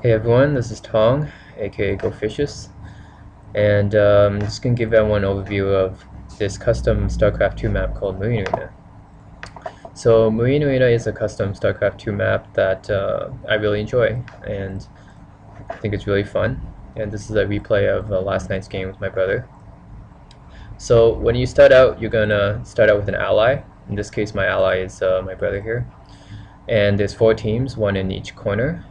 Hey everyone, this is Tong, aka GoFishes, and I'm just going to give everyone an overview of this custom StarCraft II map called Marine Arena. So Marine Arena is a custom StarCraft II map that I really enjoy, and I think it's really fun. And this is a replay of last night's game with my brother. So when you start out, you're going to start out with an ally. In this case, my ally is my brother here. And there's 4 teams, 1 in each corner.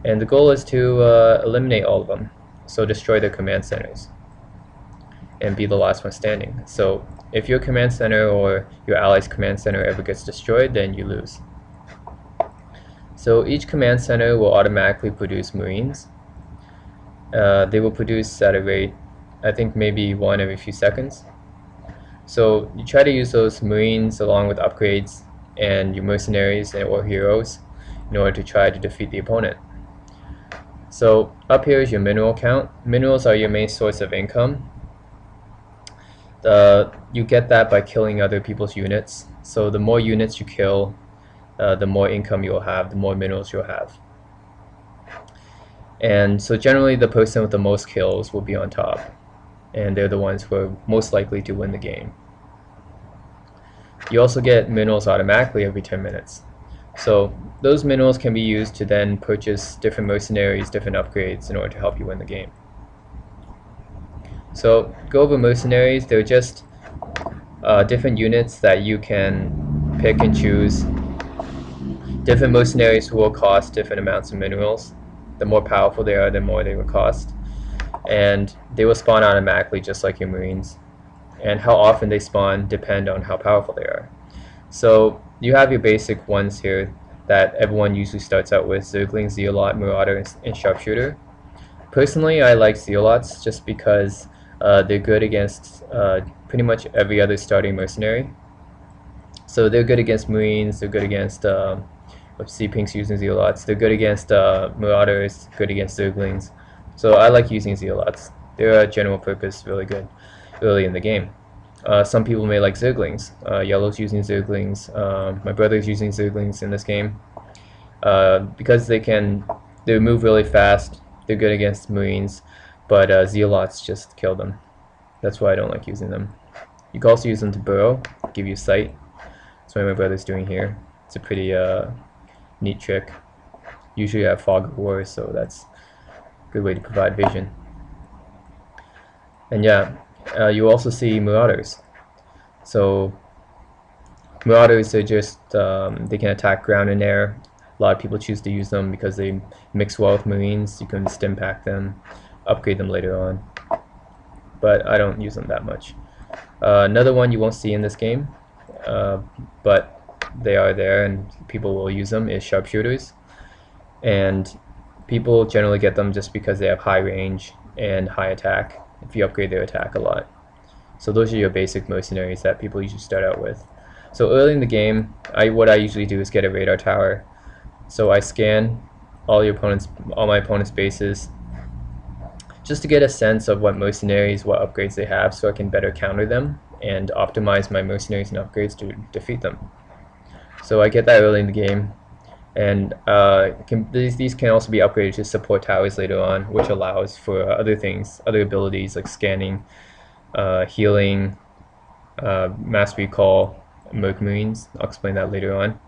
And the goal is to eliminate all of them, so destroy their command centers and be the last one standing. So if your command center or your ally's command center ever gets destroyed, then you lose. So each command center will automatically produce Marines. They will produce at a rate, I think maybe 1 every few seconds. So you try to use those Marines along with upgrades and your mercenaries or heroes in order to try to defeat the opponent. So up here is your mineral count. Minerals are your main source of income. You get that by killing other people's units. So the more units you kill, the more income you'll have, the more minerals you'll have. And so generally the person with the most kills will be on top, and they're the ones who are most likely to win the game. You also get minerals automatically every 10 minutes. So those minerals can be used to then purchase different mercenaries, different upgrades in order to help you win the game. So go over mercenaries. They're just different units that you can pick and choose. Different mercenaries will cost different amounts of minerals. The more powerful they are, the more they will cost. And they will spawn automatically just like your Marines. And how often they spawn depend on how powerful they are. So you have your basic ones here that everyone usually starts out with: Zergling, Zealot, Marauder, and Sharpshooter. Personally, I like Zealots just because they're good against pretty much every other starting mercenary. So they're good against Marines, they're good against Pink's using Zealots, they're good against Marauders, good against Zerglings. So I like using Zealots. They're a general purpose really good early in the game. Some people may like Zerglings. Yellow's using Zerglings. My brother's using Zerglings in this game because they move really fast. They're good against Marines, but Zealots just kill them. That's why I don't like using them. You can also use them to burrow, give you sight. That's what my brother's doing here. It's a pretty neat trick. Usually I have Fog of War, so that's a good way to provide vision. And yeah. You also see Marauders. So Marauders are just, they can attack ground and air. A lot of people choose to use them because they mix well with Marines. You can stim pack them, upgrade them later on. But I don't use them that much. Another one you won't see in this game, but they are there and people will use them, is Sharpshooters. And people generally get them just because they have high range and high attack if you upgrade their attack a lot. So those are your basic mercenaries that people usually start out with. So early in the game, what I usually do is get a radar tower. So I scan all my opponent's bases just to get a sense of what mercenaries, what upgrades they have, so I can better counter them and optimize my mercenaries and upgrades to defeat them. So I get that early in the game. And these can also be upgraded to support towers later on, which allows for other things, other abilities like scanning, healing, mass recall, Merc Marines. I'll explain that later on.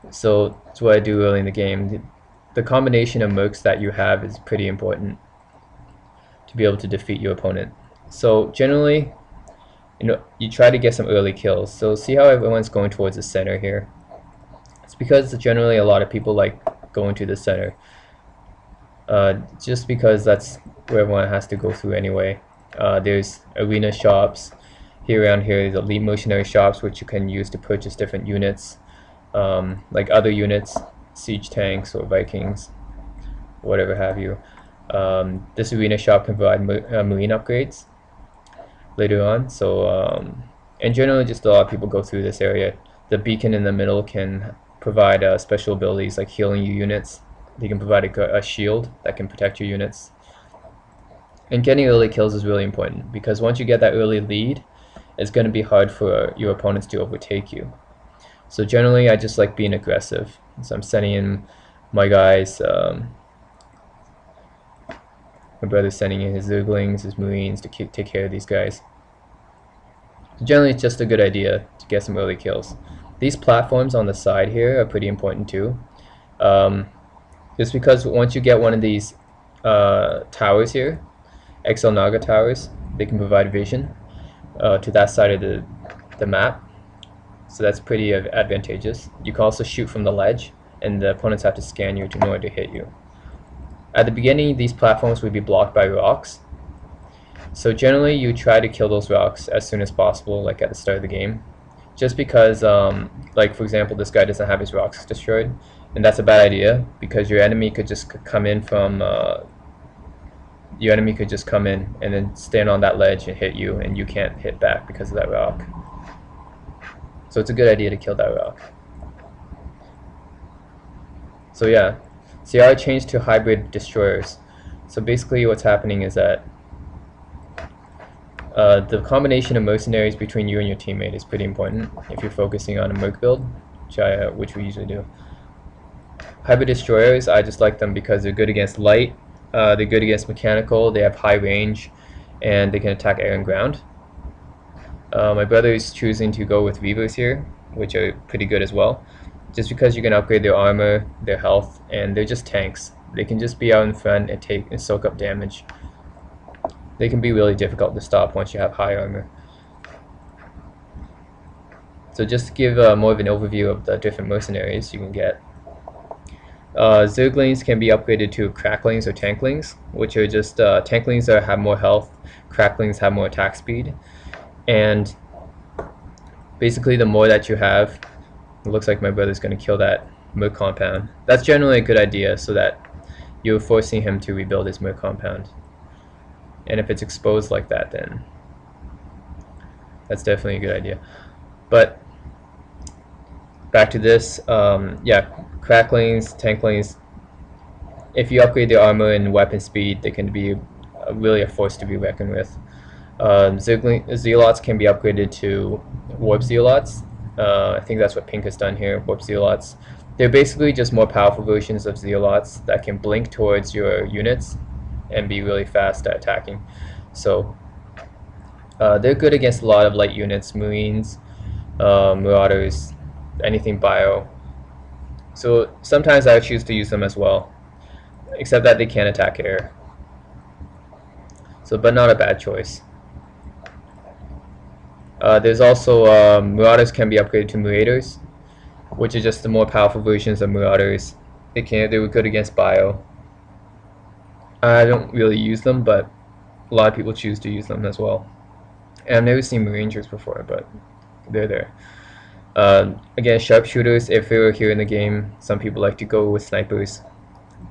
So that's what I do early in the game. The combination of Mercs that you have is pretty important to be able to defeat your opponent. So generally, you try to get some early kills. So see how everyone's going towards the center here. It's because generally a lot of people like going to the center, just because that's where everyone has to go through anyway. There's arena shops around here. There's elite mercenary shops which you can use to purchase different units, like other units, siege tanks or Vikings, whatever have you. This arena shop can provide marine upgrades later on. So and generally just a lot of people go through this area. The beacon in the middle can provide special abilities like healing your units. They can provide a shield that can protect your units. And getting early kills is really important because once you get that early lead, it's going to be hard for your opponents to overtake you. So generally I just like being aggressive. So I'm sending in my guys, my brother's sending in his Zerglings, his Marines to take care of these guys. So generally, it's just a good idea to get some early kills. These platforms on the side here are pretty important too. Just because once you get one of these towers here, XL Naga towers, they can provide vision to that side of the map. So that's pretty advantageous. You can also shoot from the ledge, and the opponents have to scan you in order to hit you. At the beginning, these platforms would be blocked by rocks. So generally, you try to kill those rocks as soon as possible, like at the start of the game. Just because, like for example, this guy doesn't have his rocks destroyed, and that's a bad idea because your enemy could just come in from and then stand on that ledge and hit you, and you can't hit back because of that rock. So it's a good idea to kill that rock. So yeah, CR changed to hybrid destroyers. So basically what's happening is that the combination of mercenaries between you and your teammate is pretty important if you're focusing on a merc build, which we usually do. Hybrid destroyers, I just like them because they're good against light, they're good against mechanical, they have high range, and they can attack air and ground. My brother is choosing to go with Reavers here, which are pretty good as well, just because you can upgrade their armor, their health, and they're just tanks. They can just be out in front and soak up damage. They can be really difficult to stop once you have high armor. So just to give more of an overview of the different mercenaries you can get. Zerglings can be upgraded to cracklings or tanklings, which are just tanklings that have more health, cracklings have more attack speed, and basically the more that you have, it looks like my brother's going to kill that merc compound. That's generally a good idea so that you're forcing him to rebuild his merc compound. And if it's exposed like that, then that's definitely a good idea. But back to this, yeah, cracklings, tanklings, if you upgrade their armor and weapon speed, they can be really a force to be reckoned with. Zealots can be upgraded to warp zealots. I think that's what Pink has done here, warp zealots. They're basically just more powerful versions of zealots that can blink towards your units and be really fast at attacking. So they're good against a lot of light units, Marines, Marauders, anything bio. So sometimes I choose to use them as well, except that they can't attack air. So, but not a bad choice. There's also Marauders can be upgraded to Marauders, which are just the more powerful versions of Marauders. They were good against bio. I don't really use them, but a lot of people choose to use them as well. And I've never seen Rangers before, but they're there. Again, sharpshooters, if they were here in the game, some people like to go with snipers,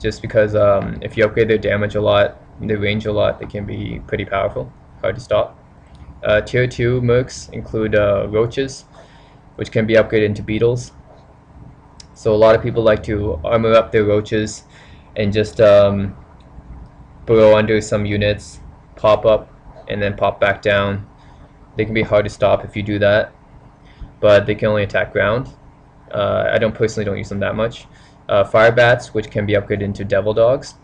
just because if you upgrade their damage a lot, their range a lot, they can be pretty powerful, hard to stop. Tier 2 mercs include roaches, which can be upgraded into beetles. So a lot of people like to armor up their roaches and just burrow under some units, pop up, and then pop back down. They can be hard to stop if you do that, but they can only attack ground. I personally don't use them that much. Fire bats, which can be upgraded into devil dogs.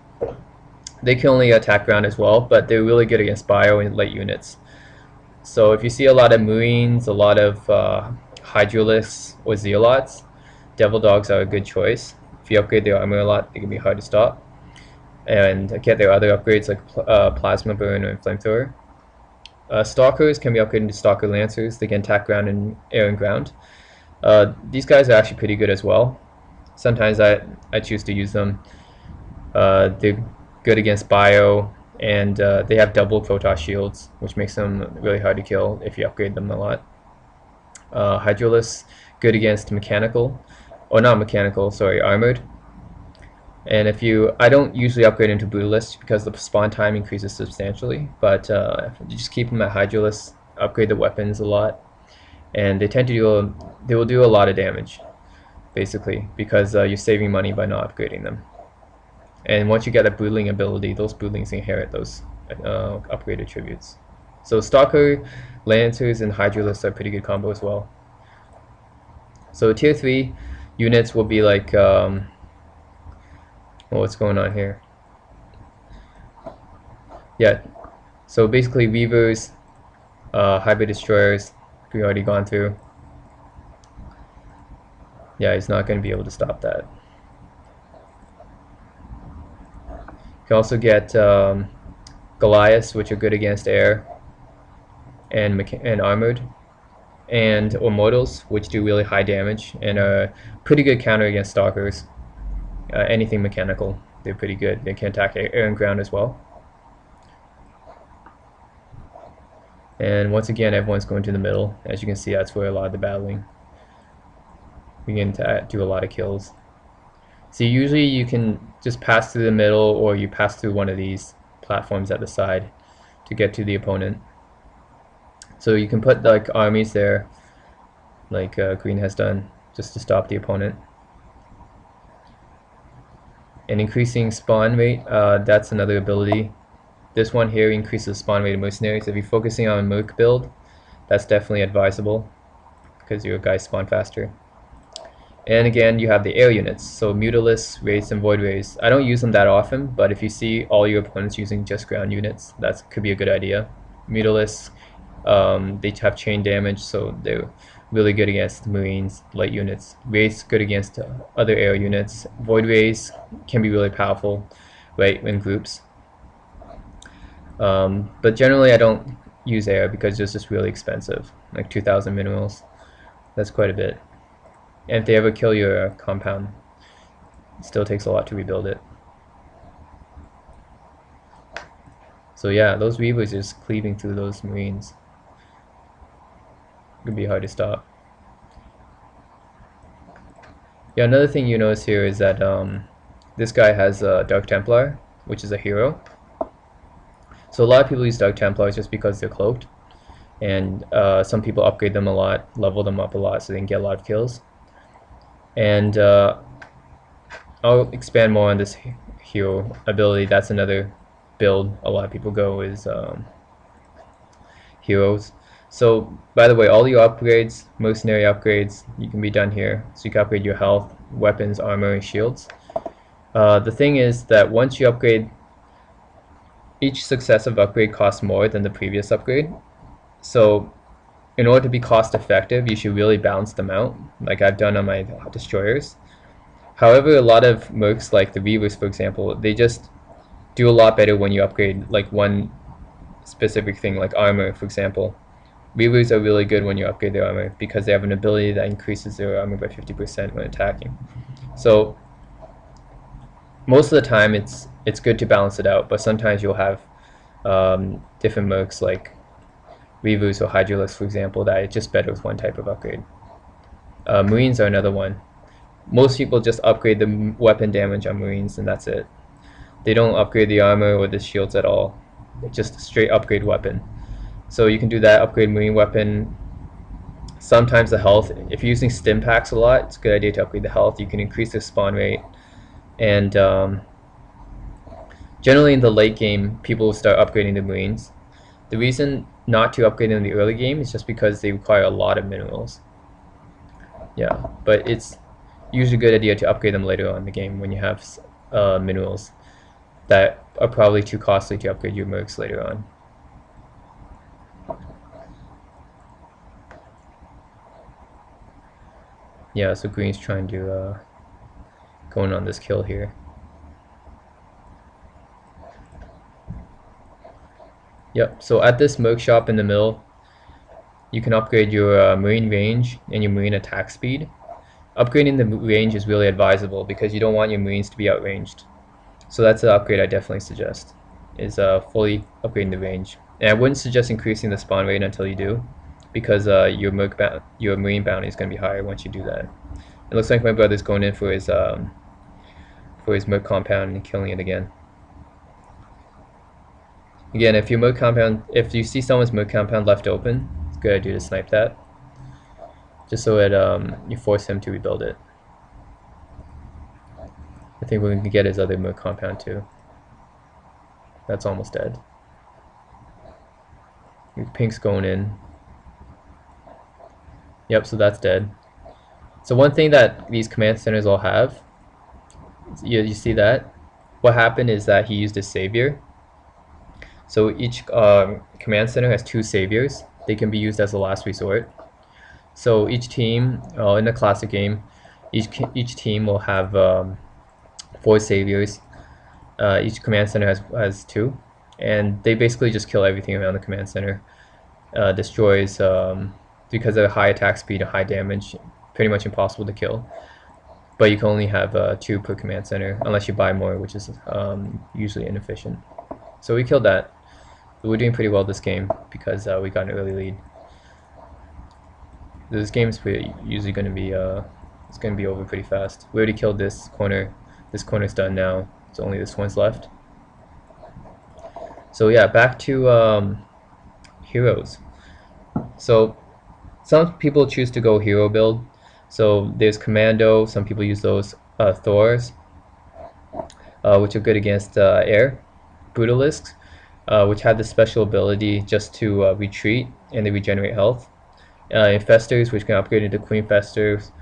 They can only attack ground as well, but they're really good against bio and light units. So if you see a lot of Marines, a lot of Hydralisks or Zealots, Devil Dogs are a good choice. If you upgrade their armor a lot, they can be hard to stop. And get their other upgrades like Plasma Burner and Flamethrower. Stalkers can be upgraded into Stalker Lancers. They can attack ground and air and ground. These guys are actually pretty good as well. Sometimes I choose to use them. They're good against bio, and they have double Protoss shields, which makes them really hard to kill if you upgrade them a lot. Hydralisks, good against mechanical, or not mechanical, sorry, armored. And I don't usually upgrade into Brutalists because the spawn time increases substantially, but you just keep them at Hydralisks, upgrade the weapons a lot, and they will do a lot of damage, basically, because you're saving money by not upgrading them. And once you get a Brutling ability, those Brutlings inherit those upgraded tributes. So Stalker, Lancers, and Hydralisks are a pretty good combo as well. So tier 3 units will be like Well, what's going on here? Yeah, so basically weavers, hybrid destroyers, we already gone through. Yeah, he's not going to be able to stop that. You can also get Goliaths, which are good against air and armored, and Immortals, which do really high damage and are pretty good counter against stalkers. Anything mechanical, they're pretty good. They can attack air and ground as well. And once again, everyone's going to the middle. As you can see, that's where a lot of the battling. We begin to do a lot of kills. So usually you can just pass through the middle, or you pass through one of these platforms at the side to get to the opponent. So you can put like armies there, like green has done, just to stop the opponent. And increasing spawn rate, that's another ability. This one here increases spawn rate of mercenaries. If you're focusing on a merc build, that's definitely advisable because your guys spawn faster. And again, you have the air units, so Mutalisks, Wraiths, and Void Rays. I don't use them that often, but if you see all your opponents using just ground units, that could be a good idea. Mutalisks, they have chain damage, so they're really good against Marines, light units. Wraiths, good against other air units. Void Rays can be really powerful, right, in groups. But generally I don't use air because it's just really expensive, like 2,000 minerals. That's quite a bit. And if they ever kill your compound, it still takes a lot to rebuild it. So yeah, those weavers just cleaving through those marines. It could be hard to stop. Yeah, another thing you notice here is that this guy has a Dark Templar, which is a hero. So a lot of people use Dark Templars just because they're cloaked, and some people upgrade them a lot, level them up a lot so they can get a lot of kills. And I'll expand more on this hero ability. That's another build a lot of people go is heroes. So by the way, all your upgrades, mercenary upgrades, you can be done here. So you can upgrade your health, weapons, armor, and shields. The thing is that once you upgrade, each successive upgrade costs more than the previous upgrade. So in order to be cost effective, you should really balance them out, like I've done on my destroyers. However, a lot of mercs, like the Weavers for example, they just do a lot better when you upgrade like one specific thing, like armor for example. Weavers are really good when you upgrade their armor because they have an ability that increases their armor by 50% when attacking. So most of the time it's good to balance it out, but sometimes you'll have different mercs like Weavers or Hydralisks for example that are just better with one type of upgrade. Marines are another one. Most people just upgrade the weapon damage on Marines and that's it. They don't upgrade the armor or the shields at all. Just a straight upgrade weapon. So you can do that, upgrade Marine weapon. Sometimes the health, if you're using stim packs a lot, it's a good idea to upgrade the health. You can increase the spawn rate. And generally in the late game, people will start upgrading the Marines. The reason not to upgrade in the early game is just because they require a lot of minerals. Yeah, but it's usually a good idea to upgrade them later on in the game when you have minerals that are probably too costly to upgrade your mercs later on. Yeah, so green's trying to going on this kill here. Yep, so at this merc shop in the middle, you can upgrade your marine range and your marine attack speed. Upgrading the range is really advisable because you don't want your marines to be outranged. So that's an upgrade I definitely suggest, is fully upgrading the range. And I wouldn't suggest increasing the spawn rate until you do, because your marine bounty is going to be higher once you do that. It looks like my brother's going in for his merc compound and killing it again. Again, if you see someone's merc compound left open, it's a good idea to snipe that, just so that you force him to rebuild it. I think we're going to get his other merc compound too. That's almost dead. Pink's going in. Yep, so that's dead. So one thing that these command centers all have, you see that? what happened is that he used a savior. So each command center has 2 saviors. They can be used as a last resort. So each team, in the classic game, each team will have 4 saviors. Each command center has 2, and they basically just kill everything around the command center. Destroys, because of high attack speed and high damage, pretty much impossible to kill. But you can only have 2 per command center unless you buy more, which is usually inefficient. So we killed that. We're doing pretty well this game because we got an early lead. This game is usually going to be it's going to be over pretty fast. We already killed this corner. This corner's done now. So only this one's left. So yeah, back to heroes. So some people choose to go hero build. So there's Commando. Some people use those Thors, which are good against air. Brutalisks, which have the special ability just to retreat and they regenerate health. Infestors, which can upgrade into Queen Festers,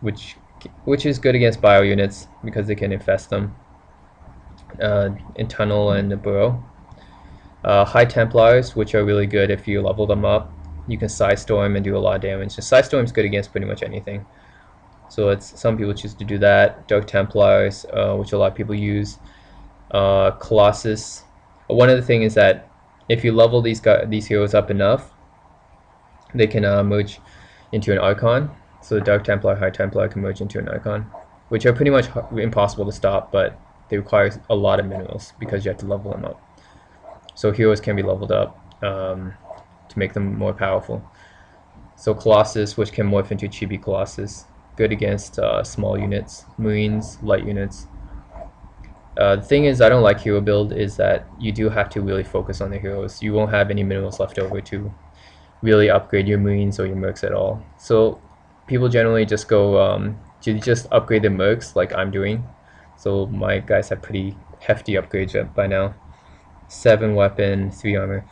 which is good against bio units because they can infest them in Tunnel and Burrow. High Templars, which are really good if you level them up. You can Sidestorm and do a lot of damage. So Sidestorm is good against pretty much anything. So some people choose to do that. Dark Templars, which a lot of people use. Colossus. One of the things is that if you level these heroes up enough, they can merge into an Archon. So the Dark Templar, High Templar can merge into an Archon, which are pretty much impossible to stop, but they require a lot of minerals because you have to level them up. So heroes can be leveled up to make them more powerful. So Colossus, which can morph into Chibi Colossus, good against small units, Marines, light units. The thing is, I don't like hero build is that you do have to really focus on the heroes. You won't have any minerals left over to really upgrade your Marines or your Mercs at all. So people generally just go to just upgrade the Mercs like I'm doing. So my guys have pretty hefty upgrades by now. 7 weapon, 3 armor.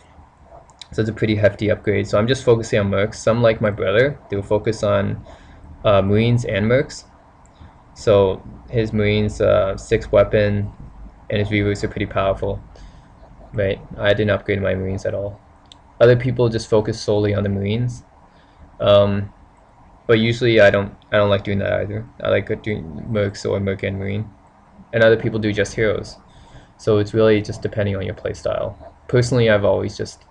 So it's a pretty hefty upgrade. So I'm just focusing on Mercs. Some, like my brother, they will focus on Marines and Mercs. So his Marines 6 weapon and his Reavers are pretty powerful. Right? I didn't upgrade my Marines at all. Other people just focus solely on the Marines. But usually I don't like doing that either. I like doing Mercs or Merc and Marine. And other people do just heroes. So it's really just depending on your playstyle. Personally, I've always just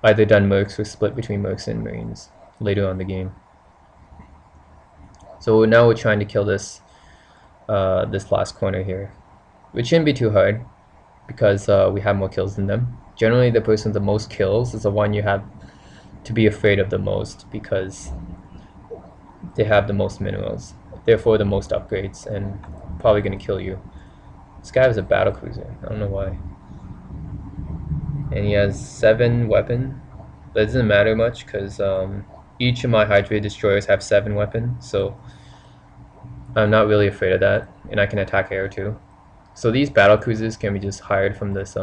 either done Mercs or split between Mercs and Marines later on in the game. So now we're trying to kill this this last corner here, which shouldn't be too hard because we have more kills than them. Generally, the person with the most kills is the one you have to be afraid of the most because they have the most minerals, therefore the most upgrades, and probably going to kill you. This guy has a battle cruiser. I don't know why. And he has 7 weapon. That doesn't matter much because each of my Hydra destroyers have 7 weapons, so I'm not really afraid of that, and I can attack air too. So these battle cruisers can be just hired from this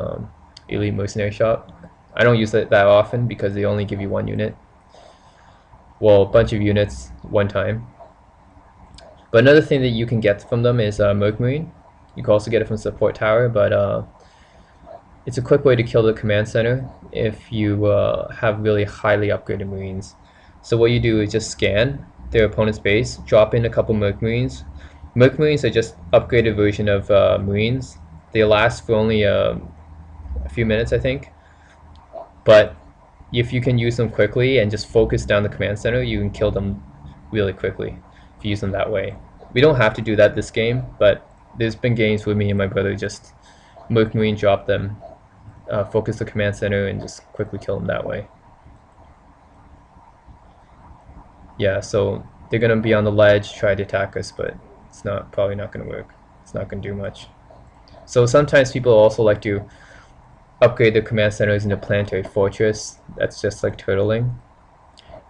elite mercenary shop. I don't use it that often because they only give you 1 unit. Well, a bunch of units one time. But another thing that you can get from them is Merc Marine. You can also get it from Support Tower, but it's a quick way to kill the command center if you have really highly upgraded Marines. So what you do is just scan their opponent's base, drop in a couple Merc Marines. Merc Marines are just upgraded version of Marines. They last for only a few minutes, I think. But if you can use them quickly and just focus down the command center, you can kill them really quickly if you use them that way. We don't have to do that this game, but there's been games where me and my brother just Merc Marine drop them, focus the command center, and just quickly kill them that way. Yeah, so they're gonna be on the ledge, try to attack us, but it's probably not gonna work. It's not gonna do much. So sometimes people also like to upgrade their command centers into planetary fortress. That's just like turtling,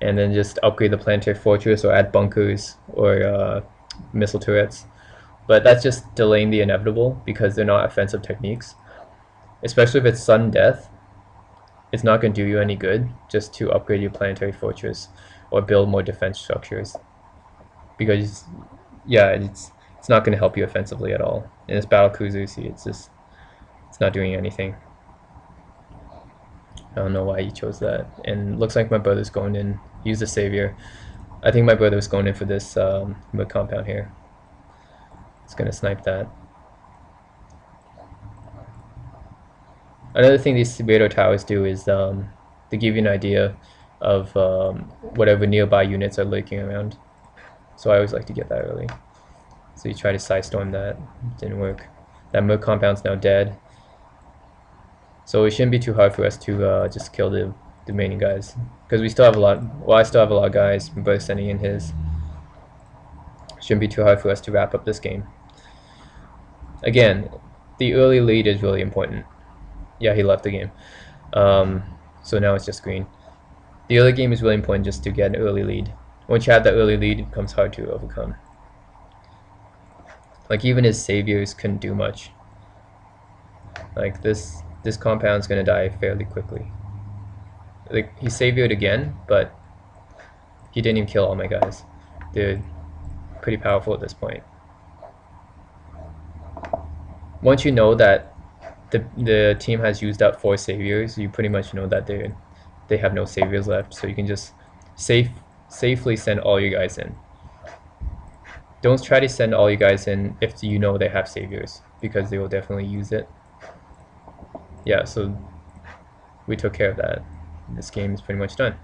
and then just upgrade the planetary fortress or add bunkers or missile turrets. But that's just delaying the inevitable because they're not offensive techniques. Especially if it's sudden death, it's not going to do you any good just to upgrade your planetary fortress or build more defense structures. Because, yeah, It's not going to help you offensively at all. In this battle cruiser, you see, it's not doing anything. I don't know why he chose that. And looks like my brother's going in. Use the savior. I think my brother was going in for this mid compound here. It's going to snipe that. Another thing these radar towers do is to give you an idea of whatever nearby units are lurking around. So I always like to get that early. So you try to sidestorm that. Didn't work. That mud compound's now dead. So it shouldn't be too hard for us to just kill the remaining guys. Because we still have a lot, well, I still have a lot of guys, both sending in his. Shouldn't be too hard for us to wrap up this game. Again, the early lead is really important. Yeah, he left the game. So now it's just green. The early game is really important just to get an early lead. Once you have that early lead, it becomes hard to overcome. Like even his saviors couldn't do much. Like this compound's gonna die fairly quickly. Like he saviored again, but he didn't even kill all my guys. They're pretty powerful at this point. Once you know that the team has used up 4 saviors, you pretty much know that they have no saviors left, so you can just safely send all your guys in. Don't try to send all you guys in if you know they have saviors, because they will definitely use it. Yeah, so we took care of that. This game is pretty much done.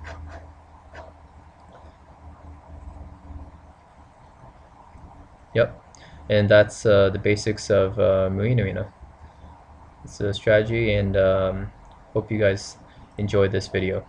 Yep, and that's the basics of Marine Arena. It's a strategy, and hope you guys enjoyed this video.